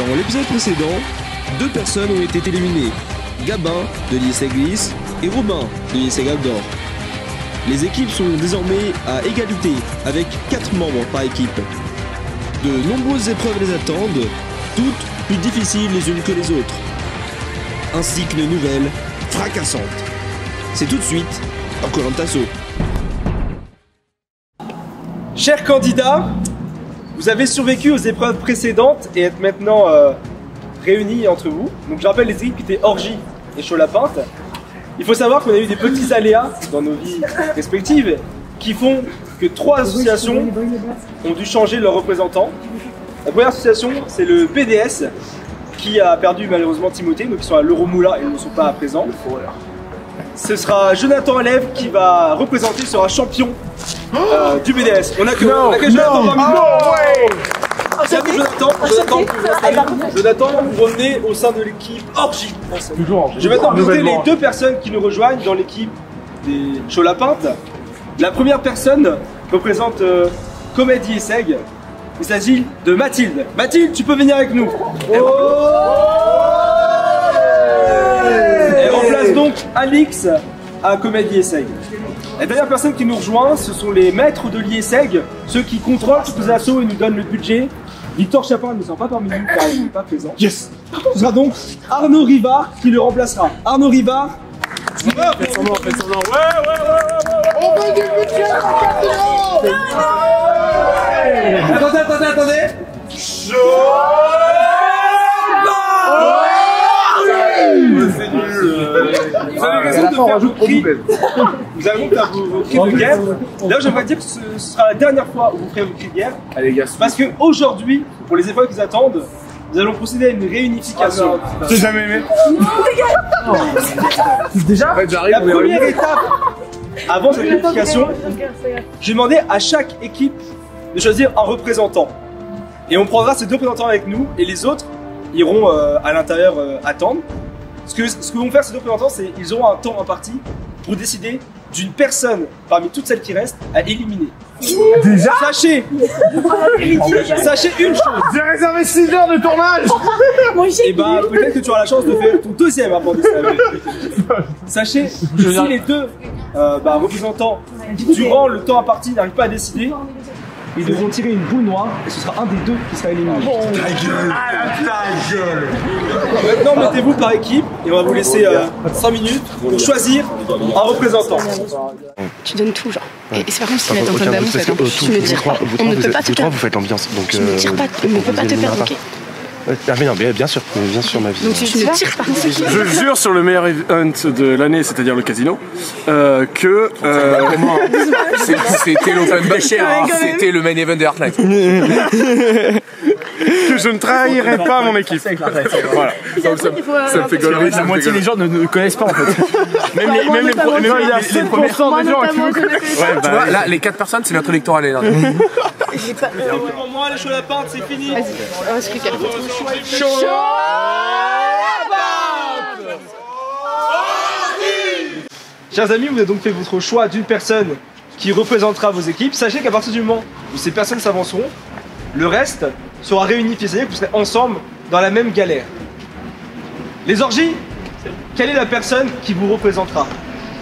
Dans l'épisode précédent, 2 personnes ont été éliminées. Gabin de l'ISEG Glisse et Robin de l'ISEG Outdoor. Les équipes sont désormais à égalité avec 4 membres par équipe. De nombreuses épreuves les attendent, toutes plus difficiles les unes que les autres. Ainsi qu'une nouvelle fracassante. C'est tout de suite dans Koh-Lanta SO. Chers candidats, vous avez survécu aux épreuves précédentes et êtes maintenant réunis entre vous. Donc je rappelle les équipes qui étaient Orgie et Chaud la Pinte. Il faut savoir qu'on a eu des petits aléas dans nos vies respectives qui font que 3 associations ont dû changer leurs représentants. La première association, c'est le BDS qui a perdu malheureusement Timothée, donc ils sont à l'Euromoula et ils ne sont pas présents. Ce sera Jonathan Alève qui va représenter, sera champion du BDS. On a que Jonathan parmi nous. Salut Jonathan, vous revenez au sein de l'équipe Orgie. Je vais maintenant présenter les 2 personnes qui nous rejoignent dans l'équipe des Chaud la Pinte. La première personne représente Comédie Esseg. Il s'agit de Mathilde. Mathilde, tu peux venir avec nous. Elle remplace donc Alix à Comédie Esseg. La dernière personne qui nous rejoint, ce sont les maîtres de l'IESEG, ceux qui contrôlent toutes les assos et nous donnent le budget. Victor Chapin ne sera pas parmi nous car il n'est pas présent. Yes. Ce sera donc Arnaud Rivard qui le remplacera. Arnaud Rivard. Faites son nom. On veut du budget. Attendez. C'est nul. Vous avez raison de faire vos cris. Vous avez honte à vos cris de guerre. D'ailleurs, j'aimerais dire que ce sera la dernière fois où vous ferez vos cris de guerre. Allez, gars. Parce qu'aujourd'hui, pour les épreuves qui vous attendent, nous allons procéder à une réunification. J'ai jamais aimé. Déjà, la première étape avant cette réunification, j'ai demandé à chaque équipe de choisir un représentant. Et on prendra ces 2 représentants avec nous et les autres iront à l'intérieur attendre. Ce que vont faire ces 2 représentants, c'est qu'ils auront un temps imparti pour décider d'une personne parmi toutes celles qui restent à éliminer. Déjà Sachez une chose. J'ai réservé 6 heures de tournage. Et bah peut-être que tu auras la chance de faire ton 2e apprentissage. Sachez que si les 2 représentants durant le temps imparti n'arrivent pas à décider, ils devront tirer une boule noire et ce sera un des 2 qui sera éliminé. Ta gueule. Maintenant mettez-vous par équipe et on va vous laisser 5 minutes pour choisir un représentant. Tu donnes tout genre. Et c'est par contre ce qu'ils mettent en train d'annoncer, tu ne tires pas. On ne peut pas te perdre. Vous faites l'ambiance. Tu ne tires pas, on ne peut pas te perdre, ok? Ah mais non, bien sûr ma vie. Donc tu ne tires pas. Je jure sur le meilleur event de l'année, c'est-à-dire le casino, que c'était l'open bar, c'était le main event de Heartlight. que je ne trahirai pas mon équipe. Voilà. Ça me fait gaulerie. La moitié des gens ne connaissent pas en fait. Même les premiers des gens qui me connaissent. Tu vois, là, les 4 personnes, c'est notre électorat l'année dernière. Pour moi, les Chaud la Pinte, c'est fini. Vas-y, on va se cliquer. Chers amis, vous avez donc fait votre choix d'une personne qui représentera vos équipes. Sachez qu'à partir du moment où ces personnes s'avanceront, le reste sera réunifié, c'est-à-dire que vous serez ensemble dans la même galère. Les orgies, quelle est la personne qui vous représentera?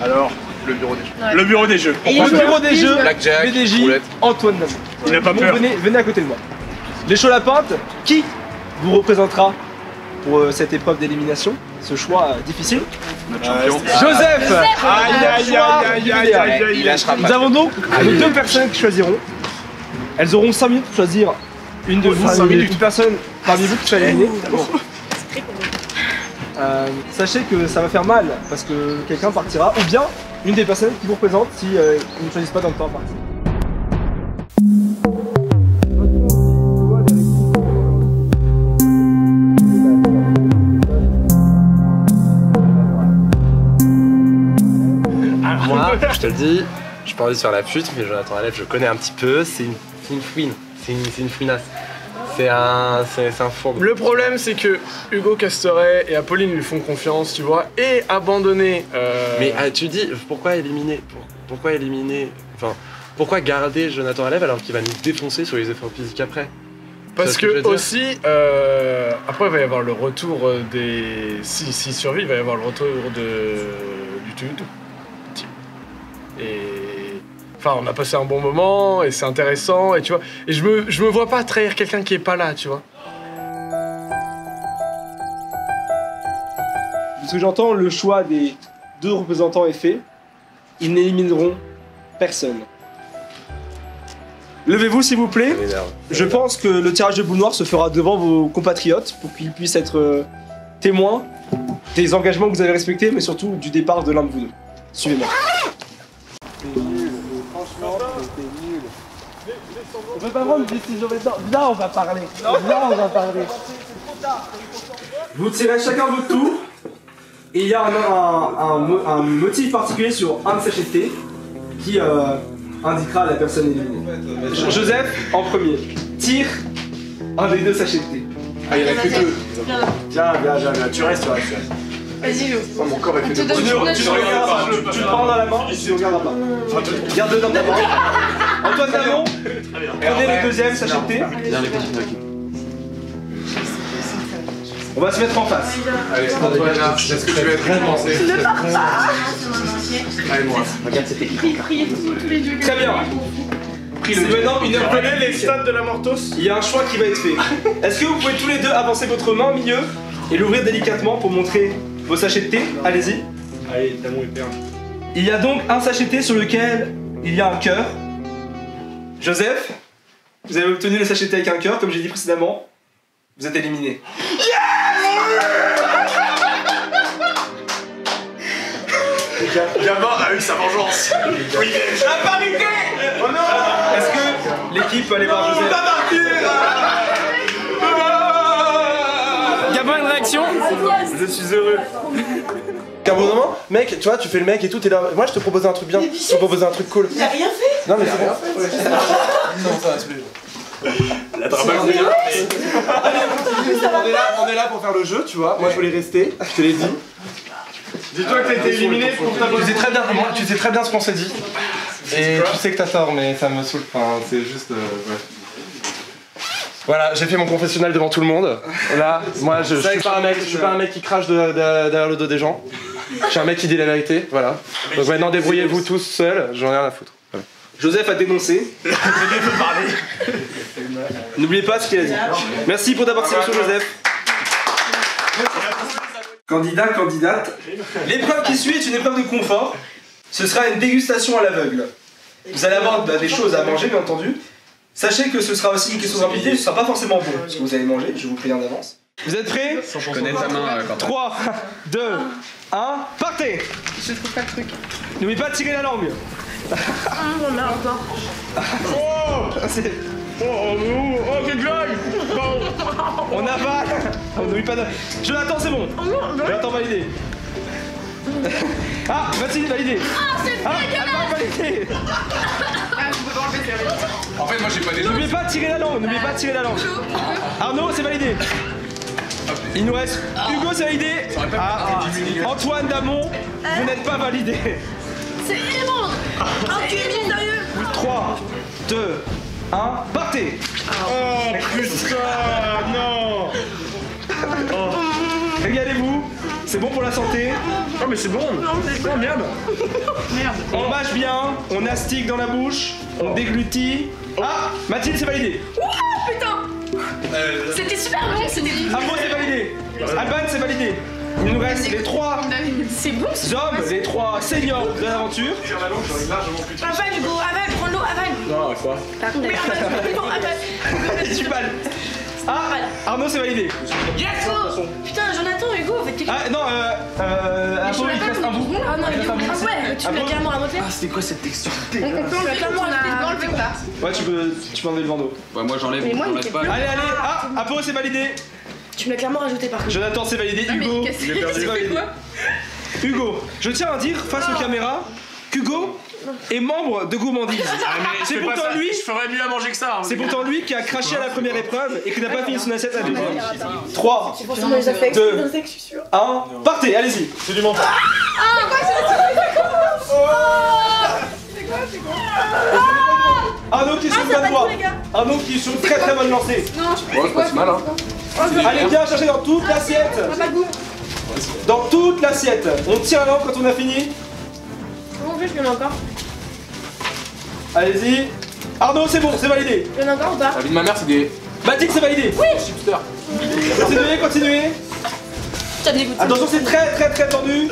Alors, le bureau des jeux. Le bureau des jeux. Le bureau des jeux, Blackjack, BDJ, roulette. Antoine Namou. Il n'a pas peur. Venez à côté de moi. Les Chaud la Pinte, qui vous représentera pour cette épreuve d'élimination, ce choix difficile? Joseph. Il lâchera pas. Nous avons donc nos 2 personnes qui choisiront. Elles auront 5 minutes pour choisir une de vous, une personne parmi vous qui sera éliminée. Sachez que ça va faire mal parce que quelqu'un partira, ou bien une des personnes qui vous représente si ils ne choisissent pas dans le temps imparti. Moi, je te le dis, je peux pas envie de faire la pute, mais Jonathan Alève, je connais un petit peu, c'est une fouine, c'est une fouinasse. C'est un fourbe. Le problème, c'est que Hugo Casteret et Apolline lui font confiance, tu vois, et abandonner. Mais tu dis, pourquoi éliminer Enfin, pourquoi garder Jonathan Alève alors qu'il va nous défoncer sur les efforts physiques après? Parce que aussi, après il va y avoir le retour des... S'il survit, il va y avoir le retour du team. Et... Enfin, on a passé un bon moment, et c'est intéressant, et tu vois... Et je me vois pas trahir quelqu'un qui est pas là, tu vois. De ce que j'entends, le choix des 2 représentants est fait. Ils n'élimineront personne. Levez-vous s'il vous plaît. Je pense que le tirage de boule noire se fera devant vos compatriotes pour qu'ils puissent être témoins des engagements que vous avez respectés, mais surtout du départ de l'un de vous deux. Suivez-moi. C'est nul, franchement, c'était nul. On peut pas prendre une décision maintenant. Là, on va parler. Là, on va parler. Vous tirez chacun votre tour. Et il y a un motif particulier sur un de sachets de thé qui indiquera la personne éliminée. Joseph, en premier, tire un des 2 sachets de thé. Ah, il y en a que 2. Viens, tu restes. Vas-y, Jo. Oh, mon corps est fait de Tu le prends dans la main et tu ne regarderas pas. Garde-le dans ta main. Antoine Damon, prenez le 2e sachet de thé. On va se mettre en face. Allez, Antoine, est-ce que tu vas être récompensé? Ne pars pas. Allez, moi. Regarde cette équipe. Priez tous les dieux. Très bien. C'est maintenant une heure Prenez les stades de la Mortos. Il y a un choix qui va être fait. Est-ce que vous pouvez tous les deux avancer votre main au milieu et l'ouvrir délicatement pour montrer vos sachets de thé? Allez-y. Allez, Damon est perdu. Il y a donc un sachet de thé sur lequel il y a un cœur. Joseph, vous avez obtenu le sachet de thé avec un cœur, comme j'ai dit précédemment. Vous êtes éliminé. Gabin a eu sa vengeance. Oui, La parité. Oh non. Est-ce que l'équipe peut aller voir Joseph? Gabin, une réaction? Je suis heureux. Qu'à un bon moment, mec, tu vois, tu fais le mec et tout, t'es là. Moi, je te proposais un truc bien. Je te proposais un truc cool. Il a rien fait. Non, mais c'est bon. Non, ça va tous les jours. La on est là pour faire le jeu, tu vois. Moi, je voulais rester, je te l'ai dit. Dis-toi que t'as été éliminé pour ta Tu sais très bien ce qu'on s'est dit. Et tu sais que t'as tort, mais ça me saoule. Enfin, c'est juste. Ouais. Voilà, j'ai fait mon confessionnal devant tout le monde. Là, moi, je suis pas un mec qui crache derrière le dos des gens. Je suis un mec qui dit la vérité, voilà. Donc maintenant, débrouillez-vous tous seuls, j'en ai rien à foutre. Voilà. Joseph a dénoncé. N'oubliez pas ce qu'il a dit. Merci pour ta participation, Joseph. Candidat, candidate. L'épreuve qui suit est une épreuve de confort. Ce sera une dégustation à l'aveugle. Vous allez avoir des choses à manger, bien entendu. Sachez que ce sera aussi une question de rapidité, ce sera pas forcément bon ce que vous allez manger, je vous préviens d'avance. Vous êtes prêts? Je connais ta main quand 3, 2, 1, partez! Je trouve pas le truc. N'oubliez pas de tirer la langue. On a encore. quel gueule. On avale. On n'oublie pas de... Jonathan, c'est bon. Jonathan validé. Ah, Mathilde validé. Ah, c'est dégueulasse. Validé. En fait, moi j'ai pas des N'oubliez pas de tirer la langue, n'oubliez pas de tirer la langue. Arnaud, c'est validé. Il nous reste Hugo, c'est validé. Antoine Damon, vous n'êtes pas validé. C'est immonde. Ok, sérieux. 3, 2, 1, partez. Oh putain, non. Régalez-vous, c'est bon pour la santé. Oh mais c'est bon. Oh merde. On mâche bien, on astique dans la bouche, on déglutit. Ah, Mathilde, c'est validé. Oh putain. C'était super bon, c'était... Amo, c'est validé. Alban, c'est validé. Il nous reste les 3 C'est bon, hommes, les 3 seniors de l'aventure. Avale, Hugo, avale, prends l'eau, avale. Non, quoi? Mais avale. Tu balles. Ah, Arnaud, c'est validé. Yes. Putain, Jonathan, Hugo, en fait... Ah non, Arnaud, il te reste un bout. Ah non, il ah ouais, tu me l'as carrément remonté. Ah, c'était quoi cette texture? On peut enlever clairement enlever ou pas? Ouais, tu peux enlever le bandeau. Ouais, moi j'enlève, Mais moi, j'enlève pas. Allez, ah, Apo, c'est validé. Tu me l'as clairement rajouté par contre. Jonathan, c'est validé. Hugo, c'est validé. Hugo, je tiens à dire face aux caméras qu'Hugo est membre de Gourmandise. C'est pourtant lui. Je ferais mieux à manger que ça. C'est pourtant lui qui a craché à la première épreuve et qui n'a pas fini son assiette à la deuxième. 3, 2, 1, partez, allez-y. Absolument pas. Ah, quoi, c'est quoi? C'est quoi? Arnaud qui est sur une bonne voie. Arnaud qui est sur une très bonne lancée. Non, je Ouais, c'est pas si mal, hein. Allez, viens chercher dans toute l'assiette. Dans toute l'assiette. On tire la lampe quand on a fini. Bon, je viens encore. Allez-y. Arnaud, c'est bon, c'est validé. Il y en a encore ou pas? La vie de ma mère, c'est des Mathilde, c'est validé. Oui. chipsters. Continuez, continuez. Ça me dégoûte. Attention, c'est très tendu.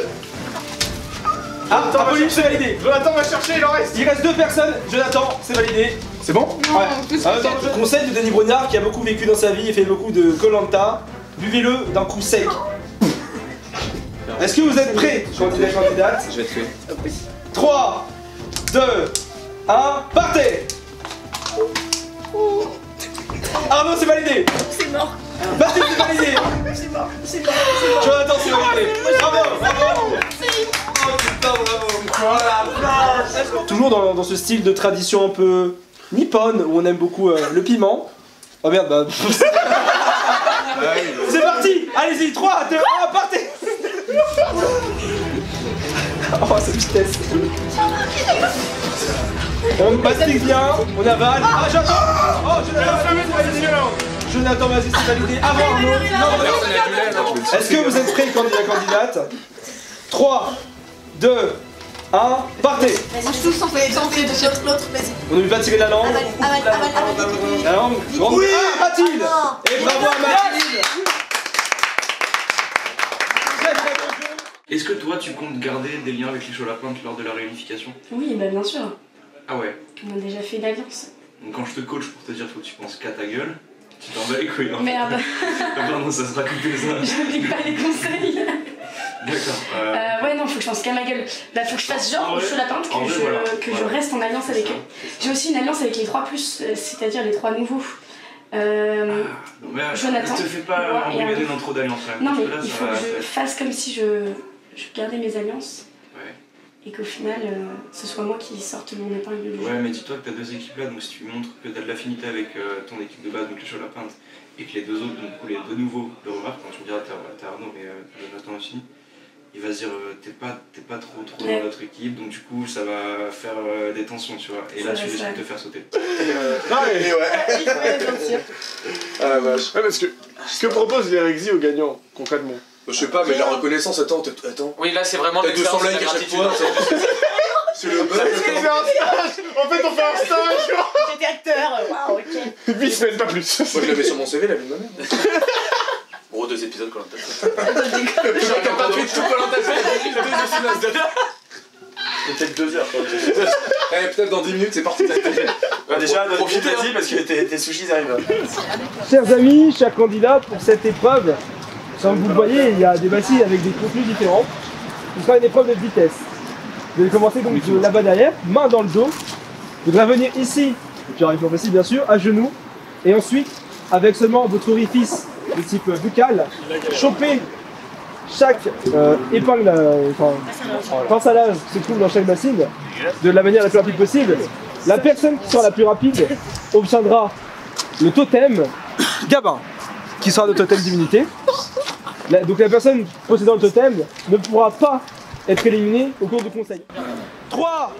Ah, Apolline, c'est validé. Jonathan va chercher, il en reste. Il reste 2 personnes. Jonathan, c'est validé. C'est bon? Ouais. Je conseille de Denis Brognard qui a beaucoup vécu dans sa vie et fait beaucoup de Koh-Lanta. Buvez-le d'un coup sec. Est-ce que vous êtes prêts, candidate? Je vais te tuer. 3, 2, 1, partez. Arnaud, c'est validé. C'est mort. Mathilde, c'est validé. C'est mort. C'est mort. Jonathan, c'est validé. Bravo. Oh putain, bravo. Toujours dans ce style de tradition un peu nippone où on aime beaucoup le piment. Oh merde, bah. C'est parti. Allez-y, 3, 2, 1, partez. Oh, cette vitesse. On mastique bien, on avale. Ah, j'attends. Oh, Jonathan, vas-y, c'est validé. Avant Arnaud. Est-ce que vous êtes prêts, candidate? 3, 2, 1, partez. Moi je touche sans fait de sur l'autre, vas-y. On ne veut pas tirer la langue. La langue. Oui, Mathilde. Et bravo à Mathilde. Est-ce que toi tu comptes garder des liens avec les Cholapintes lors de la réunification? Oui, bah bien sûr. Ah ouais. On a déjà fait une alliance. Donc quand je te coach pour te dire faut que tu penses qu'à ta gueule, tu t'en bats les couilles. Hein. Merde. Pardon, ça sera coupé ça. J'applique pas les conseils. D'accord. Ouais, non, faut que je pense qu'à ma gueule. Bah, faut que je fasse genre aux Cholapintes, que je reste en alliance avec eux. J'ai aussi une alliance avec les 3+, c'est-à-dire les 3 nouveaux. Jonathan. Ne te fais pas embrigader dans trop d'alliances. Non, mais il faut que je fasse comme si je gardais mes alliances. Ouais. Et qu'au final, ce soit moi qui sorte mon épingle du jeu. Ouais, mais dis-toi que t'as 2 équipes là, donc si tu montres que t'as de l'affinité avec ton équipe de base, donc les Cholapintes, et que les 2 autres, donc les 2 nouveaux, le remarquent, quand tu me diras t'as Arnaud, mais Jonathan aussi, il va se dire t'es pas trop dans notre équipe, donc du coup ça va faire des tensions, tu vois, et là tu décides de te faire sauter. Ah la vache. Ouais, parce que ce que propose l'Erexie aux gagnants, concrètement? Je sais pas, mais la reconnaissance, attends. Oui, là c'est vraiment T'as 200 likes à chaque fois. C'est le buzz. En fait, on fait un stage. J'étais acteur, waouh, ok. 8 semaines, pas plus. Moi je le mets sur mon CV, la vie de ma mère. Gros 2 épisodes Koh-Lanta. J'ai pas fait tout Koh-Lanta, j'ai peut-être 2 heures. peut-être dans 10 minutes, c'est parti. Déjà, profitez-y parce que tes sushis arrivent. Chers amis, chers candidats, pour cette épreuve, comme vous le voyez, il y a des bassines avec des contenus différents. Ce sera une épreuve de vitesse. Vous allez commencer donc de là-bas derrière, main dans le dos. Vous devrez venir ici, puis avec facile bien sûr, à genoux. Et ensuite, avec seulement votre orifice de type buccal, choper chaque épingle, pince à linge qui se trouve dans chaque bassine de la manière la plus rapide possible. La personne qui sera la plus rapide obtiendra le totem Gabin, qui sera le totem d'immunité. Donc la personne possédant le totem ne pourra pas être éliminée au cours du conseil. 3,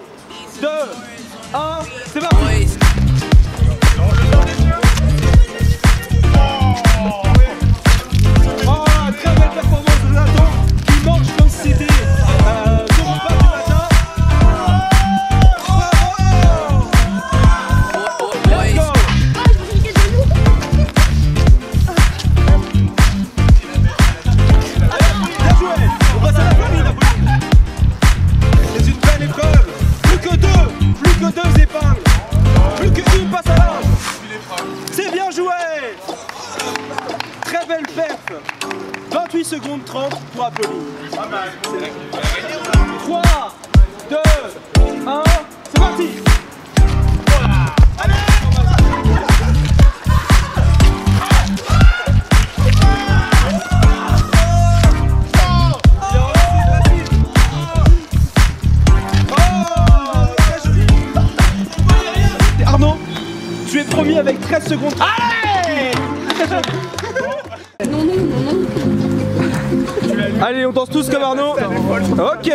2, 1, c'est parti. Oh, très belle performance de Jonathan qui mange comme si c'était son repas du matin. Let's go. Bien joué. On passe à la famille, Apolline. C'est une belle épreuve. Plus que deux épingles. Plus qu'une passe à linge. C'est bien joué. Très belle perf. 28 secondes 30 pour Apolline. 3, 2, 1, c'est parti. Arnaud, tu es premier avec 13 secondes. Allez! Allez, on danse tous comme Arnaud. Ok.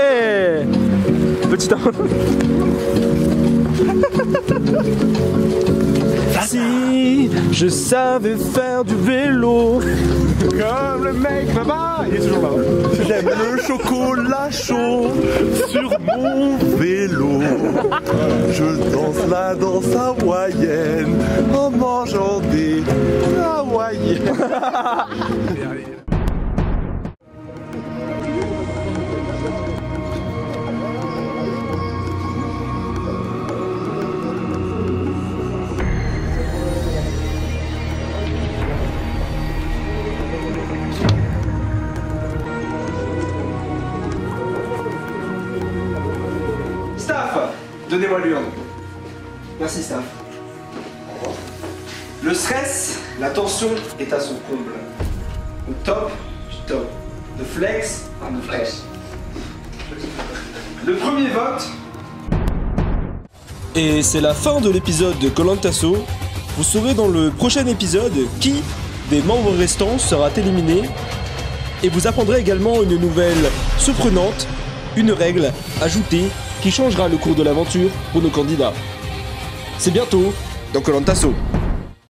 Petit Arnaud. Si je savais faire du vélo. Comme le mec là-bas, il est toujours là. J'aime le chocolat chaud sur mon vélo. Je danse la danse hawaïenne en mangeant des hawaïennes. Staff, donnez-moi l'urne. Merci Staff. Le stress, la tension est à son comble. Au top du top. De flex, de flex. Le premier vote. Et c'est la fin de l'épisode de Koh-Lanta-Soo. Vous saurez dans le prochain épisode qui des membres restants sera éliminé. Et vous apprendrez également une nouvelle surprenante, une règle ajoutée qui changera le cours de l'aventure pour nos candidats. C'est bientôt dans Koh-Lanta-Soo.